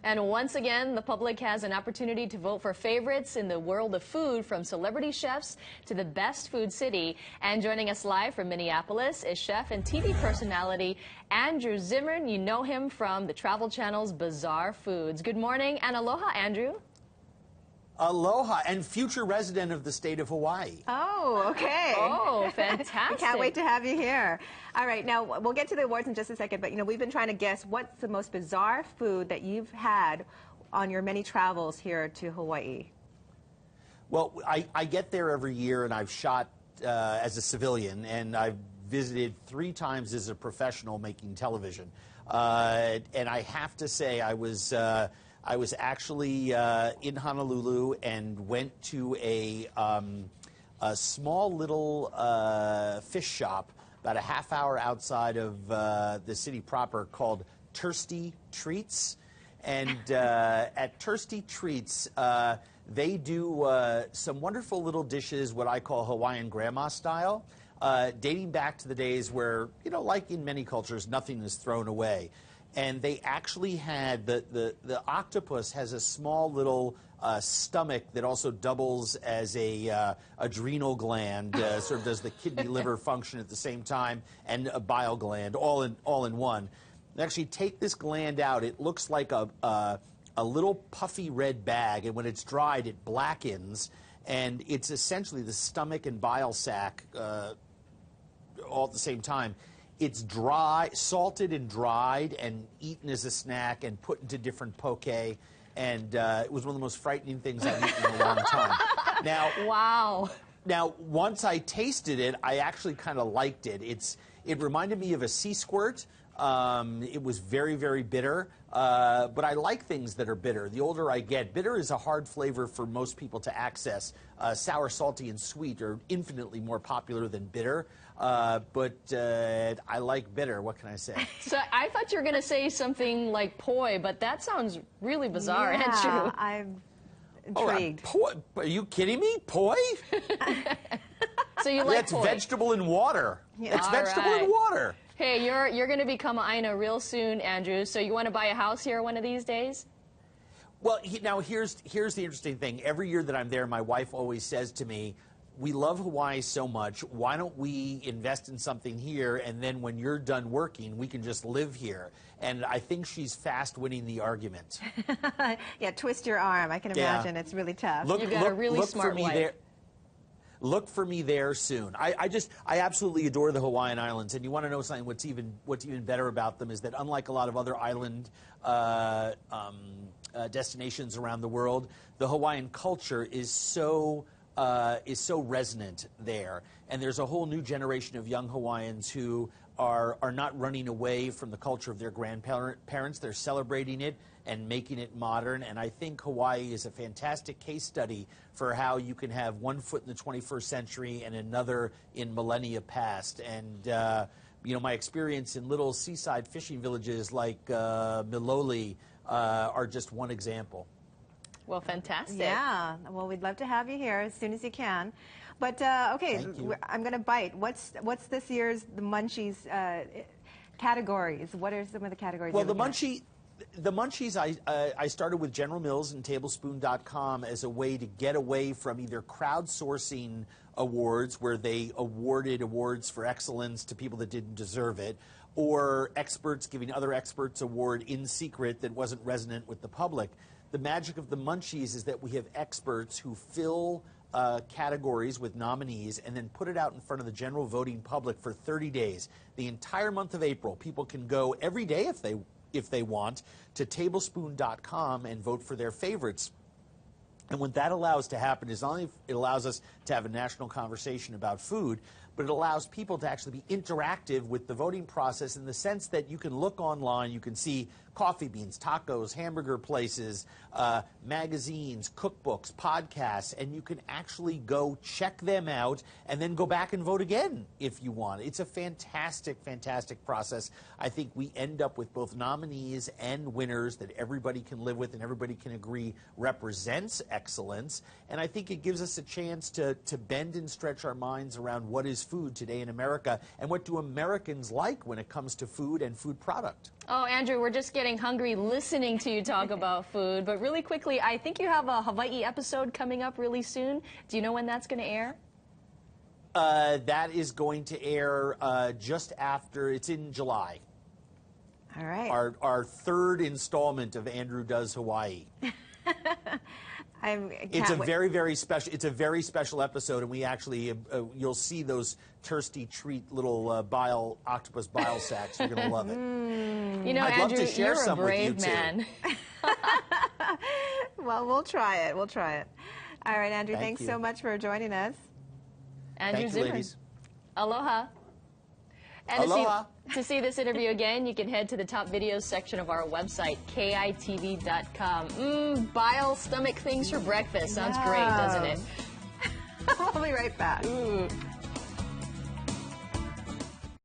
And once again, the public has an opportunity to vote for favorites in the world of food, from celebrity chefs to the best food city. And joining us live from Minneapolis is chef and TV personality Andrew Zimmern. You know him from the Travel Channel's Bizarre Foods. Good morning and aloha, Andrew. Aloha, and future resident of the state of Hawaii. Oh, okay. Oh, fantastic. Can't wait to have you here. All right, now we'll get to the awards in just a second, but we've been trying to guess what's the most bizarre food that you've had on your many travels here to Hawaii. Well, I get there every year, and I've shot as a civilian, and I've visited 3 times as a professional making television. And I have to say, I was actually in Honolulu and went to a small little fish shop about a half-hour outside of the city proper called Thirsty Treats. And at Thirsty Treats, they do some wonderful little dishes, what I call Hawaiian grandma style, dating back to the days where, like in many cultures, nothing is thrown away. And they actually had, the octopus has a small little stomach that also doubles as a adrenal gland, sort of does the kidney liver function at the same time, and a bile gland, all in one. They actually take this gland out. It looks like a little puffy red bag, and when it's dried, it blackens, and it's essentially the stomach and bile sac all at the same time. It's dry, salted and dried, and eaten as a snack and put into different poke. And it was one of the most frightening things I've eaten in a long time. Now, wow. Now, once I tasted it, I actually kind of liked it. It reminded me of a sea squirt. It was very, very bitter, but I like things that are bitter. The older I get, bitter is a hard flavor for most people to access. Sour, salty, and sweet are infinitely more popular than bitter, but I like bitter. What can I say? So I thought you were going to say something like poi, but that sounds really bizarre, yeah, Andrew. I'm intrigued. Poi? Are you kidding me? Poi? So you like That's poi? vegetable in water. Yeah. It's All vegetable right. in water. Hey, you're going to become an Aina real soon, Andrew. So you want to buy a house here one of these days? Well, now here's the interesting thing. Every year that I'm there, my wife always says to me, "We love Hawaii so much. Why don't we invest in something here, and then when you're done working, we can just live here?" And I think she's fast winning the argument. Yeah, twist your arm. I can imagine it's really tough. You've got a really smart wife. Look for me there soon. I absolutely adore the Hawaiian Islands, and you want to know something? What's even better about them is that, unlike a lot of other island destinations around the world, the Hawaiian culture is so resonant there, and there's a whole new generation of young Hawaiians who are not running away from the culture of their grandparents. They're celebrating it and making it modern, and I think Hawaii is a fantastic case study for how you can have one foot in the 21st century and another in millennia past. And my experience in little seaside fishing villages like Miloli are just one example. Well, fantastic. Yeah, well, we'd love to have you here as soon as you can. But, okay, I'm going to bite. What's this year's the Munchies categories? What are some of the categories? Well, the Munchies, I started with General Mills and Tablespoon.com as a way to get away from either crowdsourcing awards, where they awarded awards for excellence to people that didn't deserve it, or experts giving other experts award in secret that wasn't resonant with the public. The magic of the Munchies is that we have experts who fill categories with nominees and then put it out in front of the general voting public for 30 days. The entire month of April, people can go every day if they want to Tablespoon.com and vote for their favorites. And what that allows to happen is not only it allows us to have a national conversation about food, but it allows people to actually be interactive with the voting process in the sense that you can look online, you can see coffee beans, tacos, hamburger places, magazines, cookbooks, podcasts, and you can actually go check them out and then go back and vote again if you want. It's a fantastic, fantastic process. I think we end up with both nominees and winners that everybody can live with and everybody can agree represents excellence. And I think it gives us a chance to bend and stretch our minds around what is food today in America, and what do Americans like when it comes to food and food product. Oh, Andrew, we're just getting hungry listening to you talk about food. But really quickly, I think you have a Hawaii episode coming up really soon. Do you know when that's going to air? That is going to air just after, it's in July. All right. Our third installment of Andrew Does Hawaii. It's a very special. It's a very special episode, and we actually you'll see those thirsty treat little octopus bile sacks. You're gonna love it. You know, I'd Andrew, love to share you're some a brave with you man. Well, we'll try it. We'll try it. All right, Andrew. Thank Thanks you. so much for joining us. Andrew Thank you, Zimmern. ladies. Aloha. And Aloha. To see this interview again, you can head to the top videos section of our website, kitv.com. Bile stomach things for breakfast. Sounds great, doesn't it? We'll be right back. Ooh.